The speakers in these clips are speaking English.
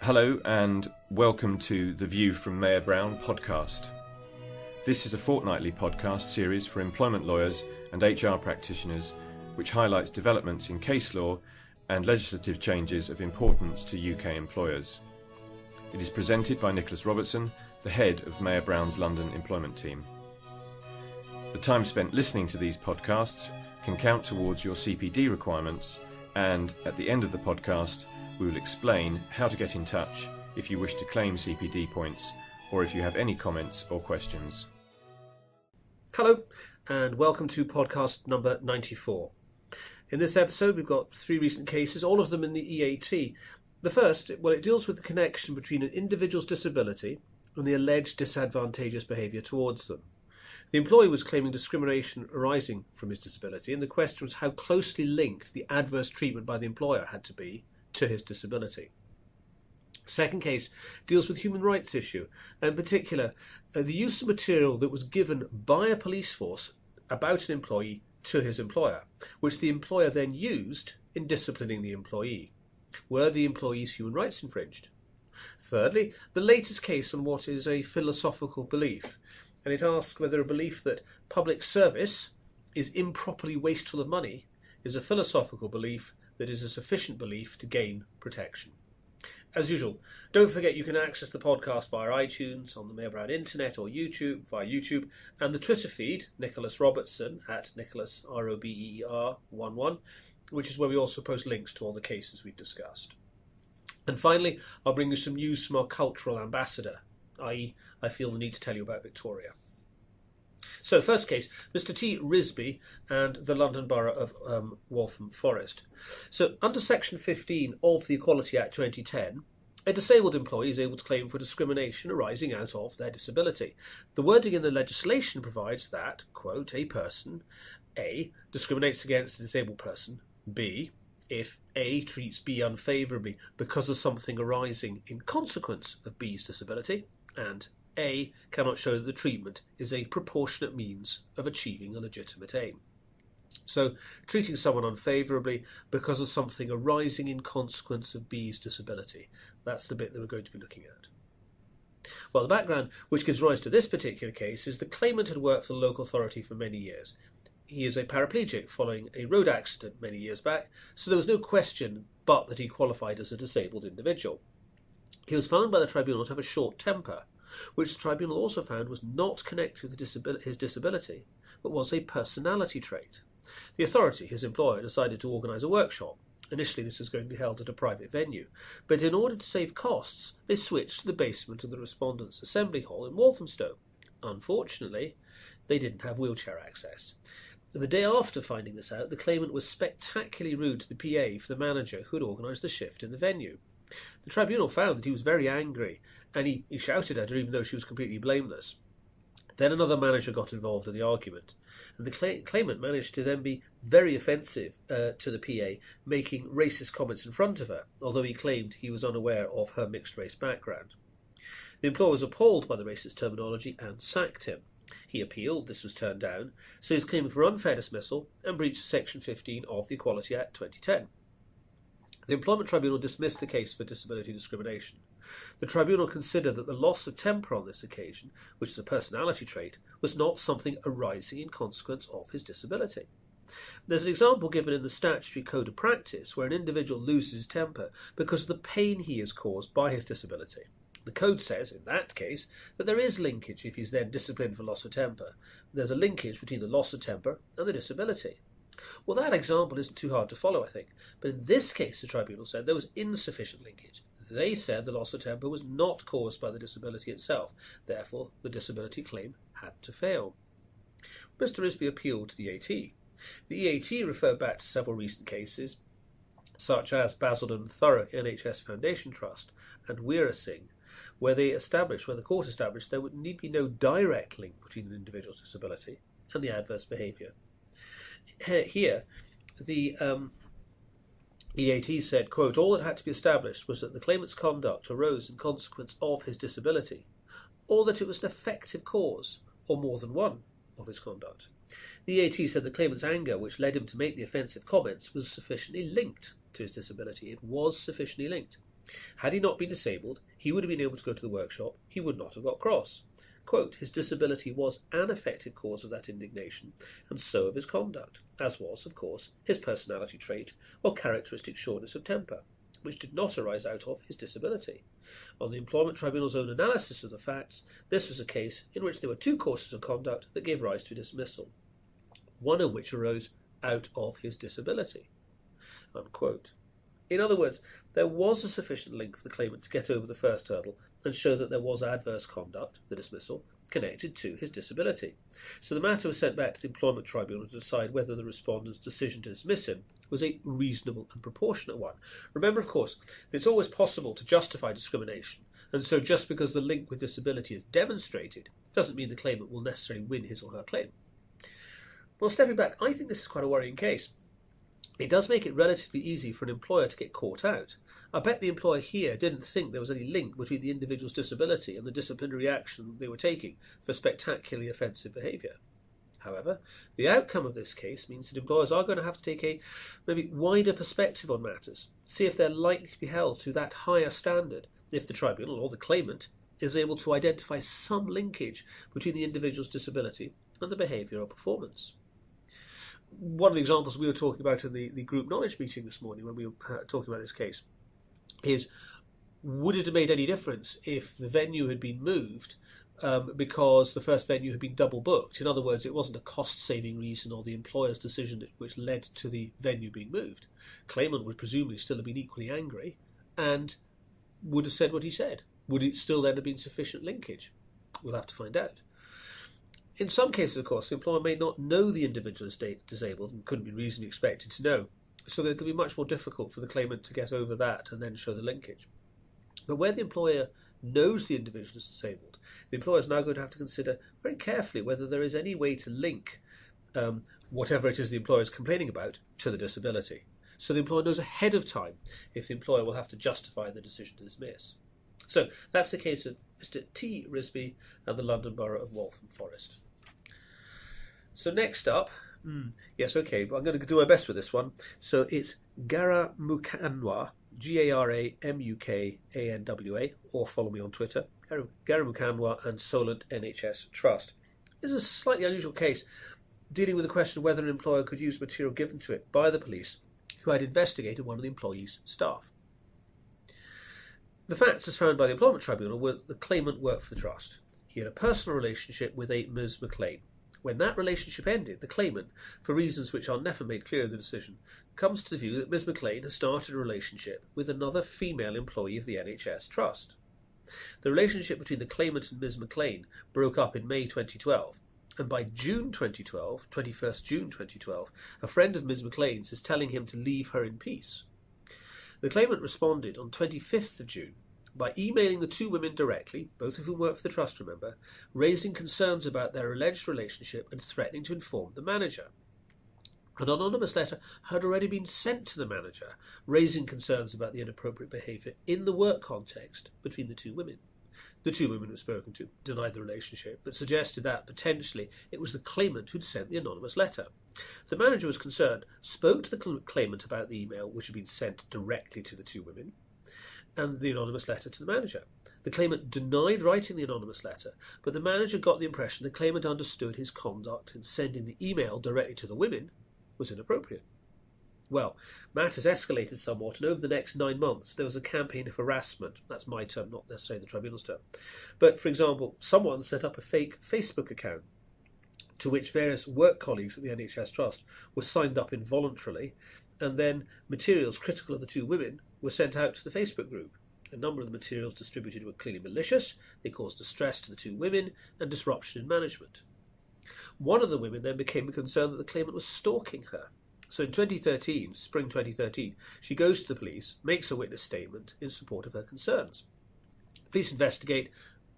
Hello and welcome to the View from Mayor Brown podcast. This is a fortnightly podcast series for employment lawyers and HR practitioners which highlights developments in case law and legislative changes of importance to UK employers. It is presented by Nicholas Robertson, the head of Mayor Brown's London employment team. The time spent listening to these podcasts can count towards your CPD requirements, and at the end of the podcast we will explain how to get in touch if you wish to claim CPD points or if you have any comments or questions. Hello and welcome to podcast number 94. In this episode we've got three recent cases, all of them in the EAT. The first, it deals with the connection between an individual's disability and the alleged disadvantageous behaviour towards them. The employee was claiming discrimination arising from his disability, and the question was how closely linked the adverse treatment by the employer had to be to his disability. The second case deals with human rights issue, and in particular the use of material that was given by a police force about an employee to his employer, which the employer then used in disciplining the employee. Were the employee's human rights infringed? Thirdly, the latest case on what is a philosophical belief, and it asks whether a belief that public service is improperly wasteful of money is a philosophical belief that is a sufficient belief to gain protection. As usual, don't forget you can access the podcast via iTunes, on the Mayor Brown Internet or YouTube, via YouTube, and the Twitter feed, Nicholas Robertson, at Nicholas ROBER11, which is where we also post links to all the cases we've discussed. And finally, I'll bring you some news from our cultural ambassador, i.e. I feel the need to tell you about Victoria. So, first case, Mr. T. Risby and the London Borough of Waltham Forest. So, under Section 15 of the Equality Act 2010, a disabled employee is able to claim for discrimination arising out of their disability. The wording in the legislation provides that, quote, a person, A, discriminates against a disabled person, B, if A treats B unfavourably because of something arising in consequence of B's disability, and A cannot show that the treatment is a proportionate means of achieving a legitimate aim. So, treating someone unfavourably because of something arising in consequence of B's disability. That's the bit that we're going to be looking at. Well, the background which gives rise to this particular case is the claimant had worked for the local authority for many years. He is a paraplegic following a road accident many years back, so there was no question but that he qualified as a disabled individual. He was found by the tribunal to have a short temper, which the tribunal also found was not connected with his disability, but was a personality trait. The authority, his employer, decided to organise a workshop. Initially this was going to be held at a private venue, but in order to save costs, they switched to the basement of the Respondents' Assembly Hall in Walthamstow. Unfortunately, they didn't have wheelchair access. The day after finding this out, the claimant was spectacularly rude to the PA for the manager who had organised the shift in the venue. The tribunal found that he was very angry, and he shouted at her even though she was completely blameless. Then another manager got involved in the argument, and the claimant managed to then be very offensive to the PA, making racist comments in front of her, although he claimed he was unaware of her mixed-race background. The employer was appalled by the racist terminology and sacked him. He appealed, this was turned down, so he is claiming for unfair dismissal and breach of Section 15 of the Equality Act 2010. The Employment Tribunal dismissed the case for disability discrimination. The tribunal considered that the loss of temper on this occasion, which is a personality trait, was not something arising in consequence of his disability. There's an example given in the Statutory Code of Practice where an individual loses his temper because of the pain he is caused by his disability. The code says, in that case, that there is linkage if he's then disciplined for loss of temper. There's a linkage between the loss of temper and the disability. Well, that example isn't too hard to follow, I think. But in this case, the tribunal said there was insufficient linkage. They said the loss of temper was not caused by the disability itself. Therefore, the disability claim had to fail. Mr. Risby appealed to the EAT. The EAT referred back to several recent cases, such as Basildon Thurrock NHS Foundation Trust and Weera Singh, where the court established there would need be no direct link between an individual's disability and the adverse behaviour. Here, the EAT said, quote, all that had to be established was that the claimant's conduct arose in consequence of his disability, or that it was an effective cause, or more than one, of his conduct. The EAT said the claimant's anger, which led him to make the offensive comments, was sufficiently linked to his disability. It was sufficiently linked. Had he not been disabled, he would have been able to go to the workshop. He would not have got cross. Quote, his disability was an effective cause of that indignation, and so of his conduct, as was, of course, his personality trait or characteristic shortness of temper, which did not arise out of his disability. On the Employment Tribunal's own analysis of the facts, this was a case in which there were two courses of conduct that gave rise to dismissal, one of which arose out of his disability. Unquote. In other words, there was a sufficient link for the claimant to get over the first hurdle and show that there was adverse conduct, the dismissal, connected to his disability. So the matter was sent back to the Employment Tribunal to decide whether the respondent's decision to dismiss him was a reasonable and proportionate one. Remember, of course, that it's always possible to justify discrimination, and so just because the link with disability is demonstrated doesn't mean the claimant will necessarily win his or her claim. Well, stepping back, I think this is quite a worrying case. It does make it relatively easy for an employer to get caught out. I bet the employer here didn't think there was any link between the individual's disability and the disciplinary action they were taking for spectacularly offensive behaviour. However, the outcome of this case means that employers are going to have to take a maybe wider perspective on matters, see if they're likely to be held to that higher standard if the tribunal or the claimant is able to identify some linkage between the individual's disability and the behaviour or performance. One of the examples we were talking about in the group knowledge meeting this morning when we were talking about this case is, would it have made any difference if the venue had been moved because the first venue had been double booked? In other words, it wasn't a cost-saving reason or the employer's decision which led to the venue being moved. Claimant would presumably still have been equally angry and would have said what he said. Would it still then have been sufficient linkage? We'll have to find out. In some cases, of course, the employer may not know the individual is disabled and couldn't be reasonably expected to know, so that it could be much more difficult for the claimant to get over that and then show the linkage. But where the employer knows the individual is disabled, the employer is now going to have to consider very carefully whether there is any way to link whatever it is the employer is complaining about to the disability. So the employer knows ahead of time if the employer will have to justify the decision to dismiss. So that's the case of Mr. T. Risby and the London Borough of Waltham Forest. So next up, yes, okay, but I'm going to do my best with this one. So it's Garamukhanwa, Garamukhanwa, or follow me on Twitter, Garamukhanwa and Solent NHS Trust. This is a slightly unusual case dealing with the question of whether an employer could use material given to it by the police who had investigated one of the employee's staff. The facts, as found by the Employment Tribunal, were that the claimant worked for the trust. He had a personal relationship with a Ms. McLean. When that relationship ended, the claimant, for reasons which are never made clear in the decision, comes to the view that Ms. McLean has started a relationship with another female employee of the NHS Trust. The relationship between the claimant and Ms. McLean broke up in May 2012, and by June 2012, 21st June 2012, a friend of Ms. McLean's is telling him to leave her in peace. The claimant responded on 25th of June by emailing the two women directly, both of whom work for the trust, remember, raising concerns about their alleged relationship and threatening to inform the manager. An anonymous letter had already been sent to the manager, raising concerns about the inappropriate behaviour in the work context between the two women. The two women were spoken to denied the relationship, but suggested that, potentially, it was the claimant who'd sent the anonymous letter. The manager was concerned, spoke to the claimant about the email which had been sent directly to the two women, and the anonymous letter to the manager. The claimant denied writing the anonymous letter, but the manager got the impression the claimant understood his conduct in sending the email directly to the women was inappropriate. Well, matters escalated somewhat, and over the next 9 months there was a campaign of harassment. That's my term, not necessarily the tribunal's term. But, for example, someone set up a fake Facebook account to which various work colleagues at the NHS Trust were signed up involuntarily, and then materials critical of the two women were sent out to the Facebook group. A number of the materials distributed were clearly malicious. They caused distress to the two women and disruption in management. One of the women then became concerned that the claimant was stalking her. So in 2013, spring 2013, she goes to the police, makes a witness statement in support of her concerns. The police investigate,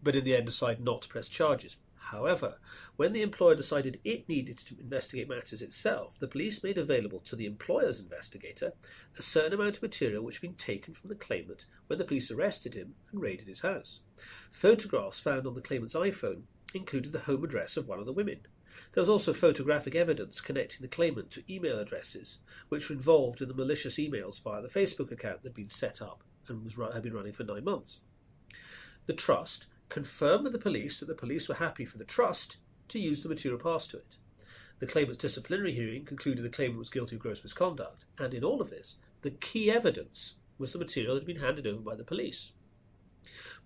but in the end decide not to press charges. However, when the employer decided it needed to investigate matters itself, the police made available to the employer's investigator a certain amount of material which had been taken from the claimant when the police arrested him and raided his house. Photographs found on the claimant's iPhone included the home address of one of the women. There was also photographic evidence connecting the claimant to email addresses which were involved in the malicious emails via the Facebook account that had been set up and had been running for 9 months. The trust confirmed with the police that the police were happy for the trust to use the material passed to it. The claimant's disciplinary hearing concluded the claimant was guilty of gross misconduct, and in all of this, the key evidence was the material that had been handed over by the police.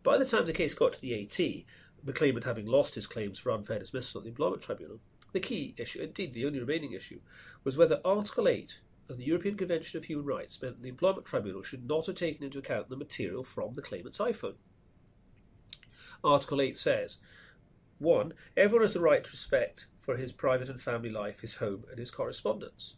By the time the case got to the AT, the claimant having lost his claims for unfair dismissal at the Employment Tribunal, the key issue, indeed the only remaining issue, was whether Article 8 of the European Convention of Human Rights meant that the Employment Tribunal should not have taken into account the material from the claimant's iPhone. Article 8 says, 1. Everyone has the right to respect for his private and family life, his home and his correspondence.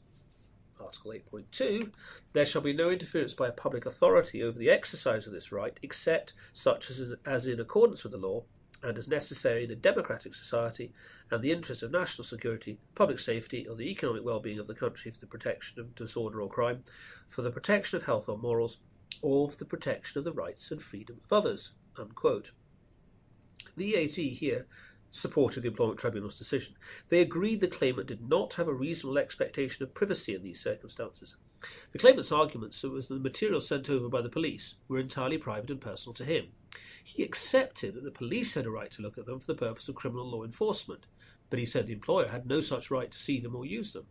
Article 8.2, there shall be no interference by a public authority over the exercise of this right, except such as in accordance with the law, and as necessary in a democratic society, and the interests of national security, public safety, or the economic well-being of the country for the protection of disorder or crime, for the protection of health or morals, or for the protection of the rights and freedom of others." Unquote. The EAT here supported the Employment Tribunal's decision. They agreed the claimant did not have a reasonable expectation of privacy in these circumstances. The claimant's arguments was that the materials sent over by the police were entirely private and personal to him. He accepted that the police had a right to look at them for the purpose of criminal law enforcement, but he said the employer had no such right to see them or use them.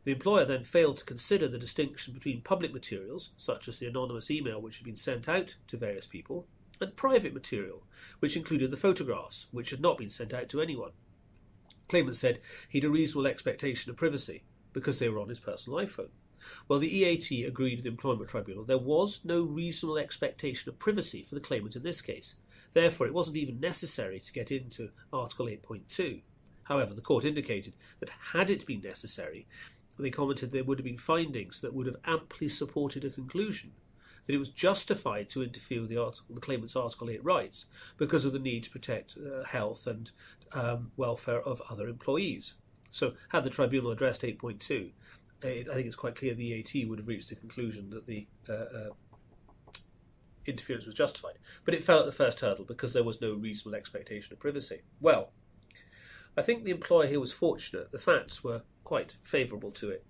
The employer then failed to consider the distinction between public materials, such as the anonymous email which had been sent out to various people, and private material, which included the photographs, which had not been sent out to anyone. Claimant said he had a reasonable expectation of privacy because they were on his personal iPhone. While the EAT agreed with the Employment Tribunal, there was no reasonable expectation of privacy for the claimant in this case. Therefore, it wasn't even necessary to get into Article 8.2. However, the court indicated that had it been necessary, they commented there would have been findings that would have amply supported a conclusion that it was justified to interfere with the claimant's Article 8 rights because of the need to protect health and welfare of other employees. So, had the tribunal addressed 8.2, I think it's quite clear the EAT would have reached the conclusion that the interference was justified. But it fell at the first hurdle because there was no reasonable expectation of privacy. Well, I think the employer here was fortunate. The facts were quite favourable to it.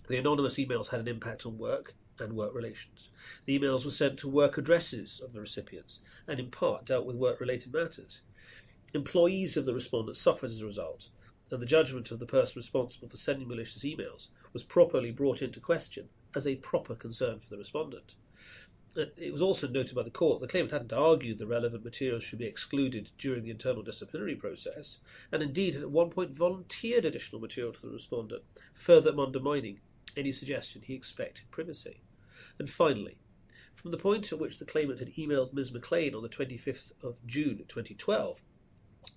The anonymous emails had an impact on work and work relations. The emails were sent to work addresses of the recipients and in part dealt with work-related matters. Employees of the respondent suffered as a result, and the judgment of the person responsible for sending malicious emails was properly brought into question as a proper concern for the respondent. It was also noted by the court that the claimant hadn't argued the relevant materials should be excluded during the internal disciplinary process, and indeed had at one point volunteered additional material to the respondent, further undermining any suggestion he expected privacy. And finally, from the point at which the claimant had emailed Ms. McLean on the 25th of June 2012,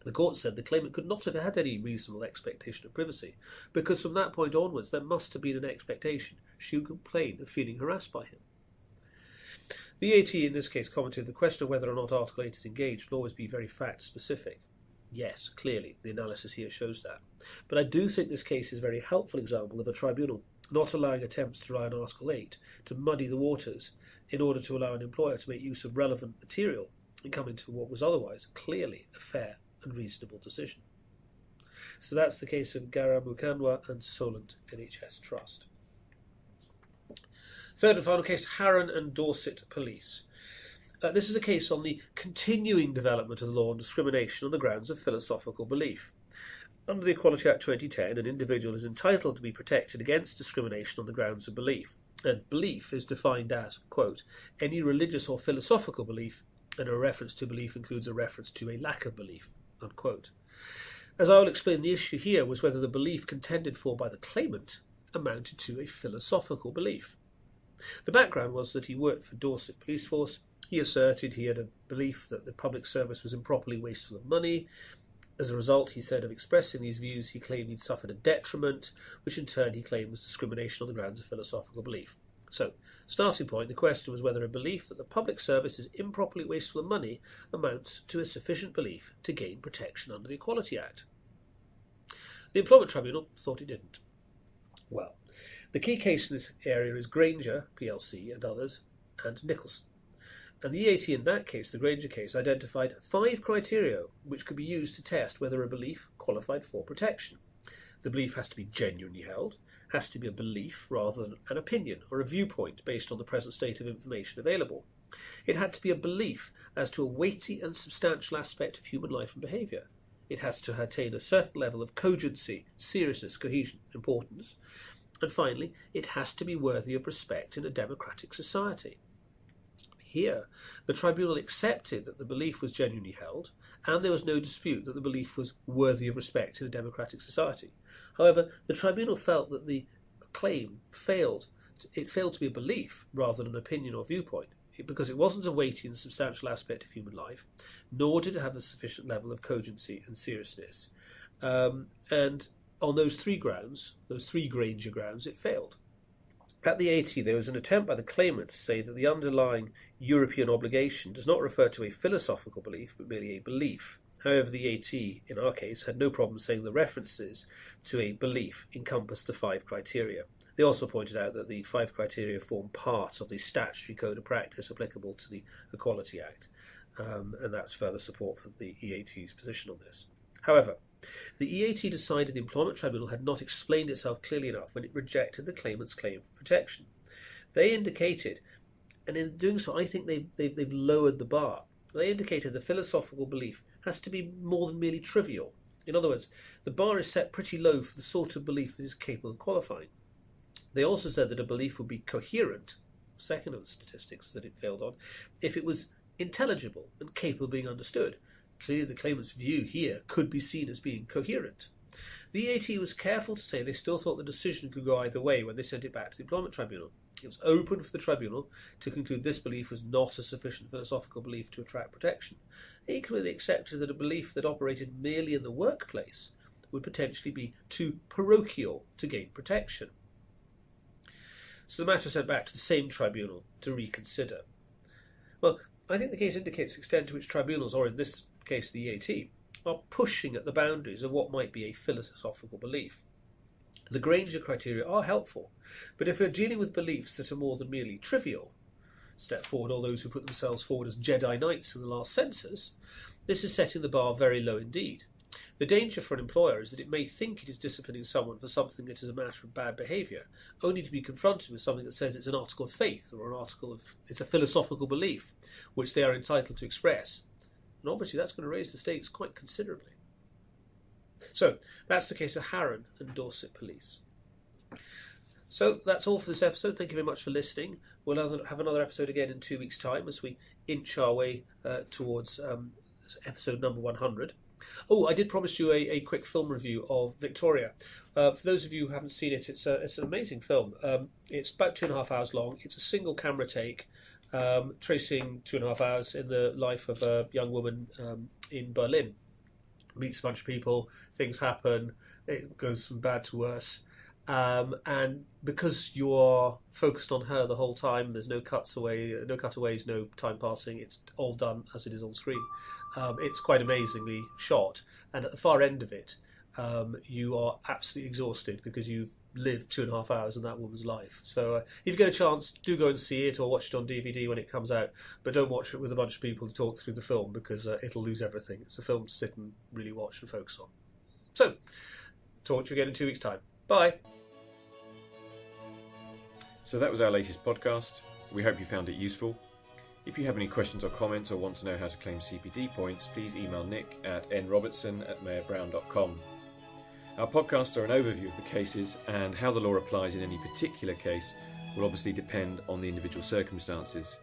the court said the claimant could not have had any reasonable expectation of privacy, because from that point onwards there must have been an expectation she would complain of feeling harassed by him. The EAT in this case commented the question of whether or not Article 8 is engaged will always be very fact-specific. Yes, clearly, the analysis here shows that. But I do think this case is a very helpful example of a tribunal not allowing attempts to rely on Article 8 to muddy the waters in order to allow an employer to make use of relevant material and come into what was otherwise clearly a fair and reasonable decision. So that's the case of Garamukanwa and Solent NHS Trust. Third and final case, Harron and Dorset Police. This is a case on the continuing development of the law on discrimination on the grounds of philosophical belief. Under the Equality Act 2010, an individual is entitled to be protected against discrimination on the grounds of belief. And belief is defined as, quote, any religious or philosophical belief, and a reference to belief includes a reference to a lack of belief, unquote. As I will explain, the issue here was whether the belief contended for by the claimant amounted to a philosophical belief. The background was that he worked for Dorset Police Force. He asserted he had a belief that the public service was improperly wasteful of money. As a result, he said, of expressing these views, he claimed he'd suffered a detriment, which in turn he claimed was discrimination on the grounds of philosophical belief. So, starting point, the question was whether a belief that the public service is improperly wasteful of money amounts to a sufficient belief to gain protection under the Equality Act. The Employment Tribunal thought it didn't. Well, the key case in this area is Granger plc and others, and Nicholson. And the EAT in that case, the Granger case, identified 5 criteria which could be used to test whether a belief qualified for protection. The belief has to be genuinely held, has to be a belief rather than an opinion or a viewpoint based on the present state of information available. It had to be a belief as to a weighty and substantial aspect of human life and behaviour. It has to attain a certain level of cogency, seriousness, cohesion, importance. And finally, it has to be worthy of respect in a democratic society. Here, the tribunal accepted that the belief was genuinely held, and there was no dispute that the belief was worthy of respect in a democratic society. However, the tribunal felt that the claim failed. It failed to be a belief rather than an opinion or viewpoint, because it wasn't a weighty and substantial aspect of human life, nor did it have a sufficient level of cogency and seriousness. And on those three grounds, those three Granger grounds, it failed. At the AT, there was an attempt by the claimant to say that the underlying European obligation does not refer to a philosophical belief, but merely a belief. However, the AT, in our case, had no problem saying the references to a belief encompassed the 5 criteria. They also pointed out that the 5 criteria form part of the statutory code of practice applicable to the Equality Act, and that's further support for the EAT's position on this. However, the EAT decided the Employment Tribunal had not explained itself clearly enough when it rejected the claimant's claim for protection. They indicated, and in doing so I think they've lowered the bar, they indicated the philosophical belief has to be more than merely trivial. In other words, the bar is set pretty low for the sort of belief that is capable of qualifying. They also said that a belief would be coherent, second of the statistics that it failed on, if it was intelligible and capable of being understood. Clearly, the claimant's view here could be seen as being coherent. The EAT was careful to say they still thought the decision could go either way when they sent it back to the Employment Tribunal. It was open for the Tribunal to conclude this belief was not a sufficient philosophical belief to attract protection. Equally, they accepted that a belief that operated merely in the workplace would potentially be too parochial to gain protection. So the matter was sent back to the same tribunal to reconsider. Well, I think the case indicates the extent to which tribunals, or in this case the EAT, are pushing at the boundaries of what might be a philosophical belief. The Granger criteria are helpful, but if we're dealing with beliefs that are more than merely trivial, step forward all those who put themselves forward as Jedi Knights in the last census, this is setting the bar very low indeed. The danger for an employer is that it may think it is disciplining someone for something that is a matter of bad behaviour, only to be confronted with something that says it's an article of faith or it's a philosophical belief which they are entitled to express. And obviously that's going to raise the stakes quite considerably. So that's the case of Harron and Dorset Police. So that's all for this episode. Thank you very much for listening. We'll have another episode again in 2 weeks' time as we inch our way towards episode number 100. Oh, I did promise you a quick film review of Victoria. For those of you who haven't seen it, it's an amazing film. It's about 2.5 hours long. It's a single camera take, tracing 2.5 hours in the life of a young woman in Berlin. Meets a bunch of people, things happen, it goes from bad to worse. And because you are focused on her the whole time, there's no cutaways, no time passing, it's all done as it is on screen. It's quite amazingly shot, and at the far end of it, you are absolutely exhausted because you've lived 2.5 hours in that woman's life. So if you get a chance, do go and see it or watch it on DVD when it comes out, but don't watch it with a bunch of people to talk through the film because it'll lose everything. It's a film to sit and really watch and focus on. So, talk to you again in 2 weeks' time. Bye. So that was our latest podcast. We hope you found it useful. If you have any questions or comments or want to know how to claim CPD points, please email Nick at nrobertson@mayorbrown.com. Our podcasts are an overview of the cases, and how the law applies in any particular case will obviously depend on the individual circumstances.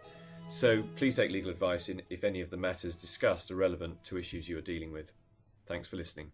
So please take legal advice if any of the matters discussed are relevant to issues you are dealing with. Thanks for listening.